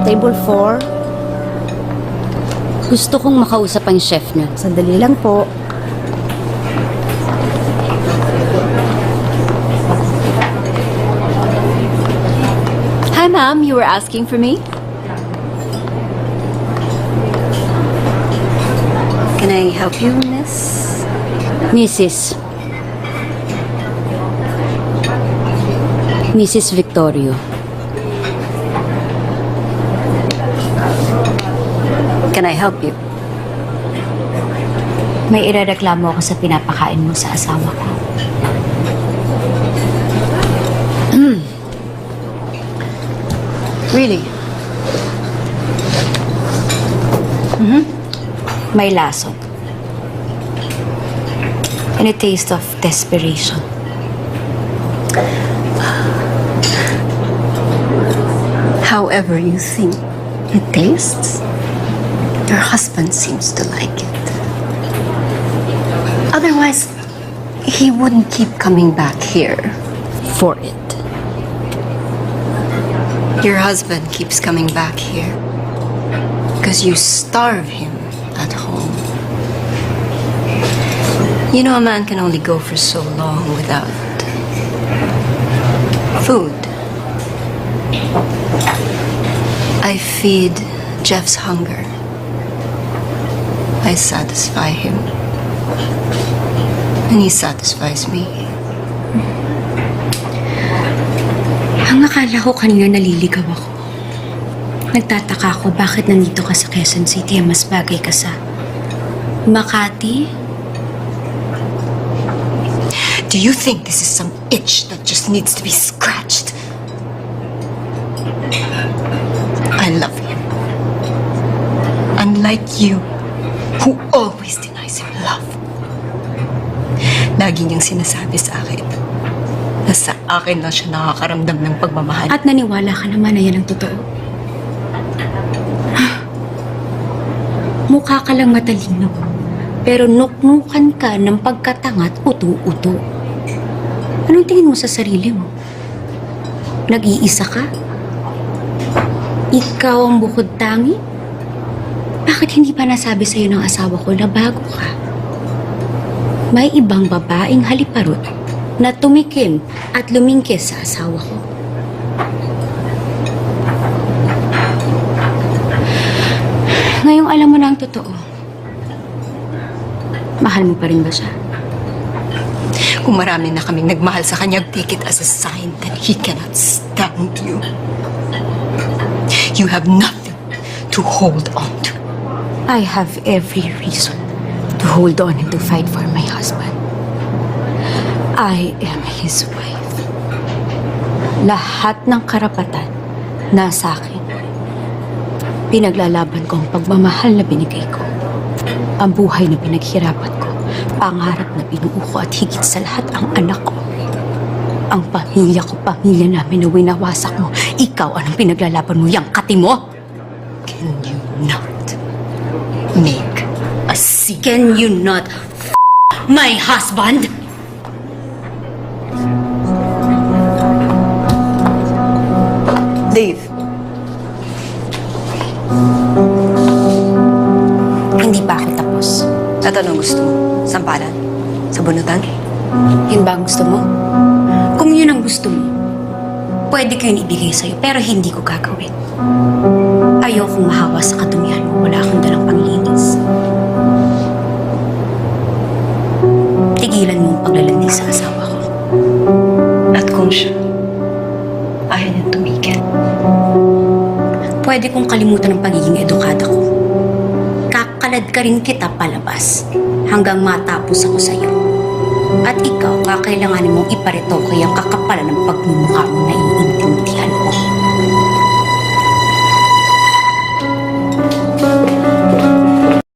Table 4. Gusto kong makausap ang chef niyo. Sandali lang po. Hi, ma'am. You were asking for me? Can I help you, miss? Mrs. Victorio. Can I help you? May irereklamo ako sa pinapakain mo sa asawa ko. Really? May lasot. And a taste of desperation. However you think it tastes, your husband seems to like it. Otherwise, he wouldn't keep coming back here. For it. Your husband keeps coming back here because you starve him at home. You know, a man can only go for so long without food. I feed Jeff's hunger. I satisfy him. And he satisfies me. Ang akala ko kanina naliligaw ako. Nagtataka ako bakit nandito ka sa Quezon City mas bagay ka sa Makati. Do you think this is some itch that just needs to be scratched? I love him. Unlike you, who always denies him love. Lagi niyang sinasabi sa akin na sa akin lang siya nakakaramdam ng pagmamahal. At naniwala ka naman na yan ang totoo. Mukha ka lang matalino, pero nuknukan ka ng pagkatangat uto-uto. Anong tingin mo sa sarili mo? Nag-iisa ka? Ikaw ang bukod tangi? Bakit hindi pa nasabi sa'yo ng asawa ko na bago ka? May ibang babaeng haliparot na tumikim at lumingkis sa asawa ko. Ngayong alam mo na ang totoo. Mahal mo pa rin ba siya? Kung marami na kaming nagmahal sa kanya, take it as a sign that he cannot stand you. You have nothing to hold on to. I have every reason to hold on and to fight for my husband. I am his wife. Lahat ng karapatan nasa akin. Pinaglalaban ko ang pagmamahal na binigay ko. Ang buhay na pinaghirapan ko. Pangarap na binuo ko at higit sa lahat ang anak ko. Ang pamilya ko, pamilya namin na winawasak mo. Ikaw, anong pinaglalaban mo? Yang kati mo? Can you not make a scene? Can you not my husband? Dave, Hindi pa ako tapos. at anong gusto mo? Sampalan? Sa bunutan? Yun ba ang gusto mo? Kung yun ang gusto mo, pwede ko yun ibigay sa'yo, pero hindi ko gagawin. Ayokong mahawa sa kadumihan mo. Wala akong dalang panglinis. Tigilan mo ang paglalandi sa asawa ko. At kung siya, ayaw niyang tumigil. Pwede kong kalimutan ang pagiging edukada ko. Kakalad ka rin kita palabas hanggang matapos ako sa'yo. At ikaw, kakailanganin mong iparitoke ang kakapalan ng pagmumukha mo na iinit.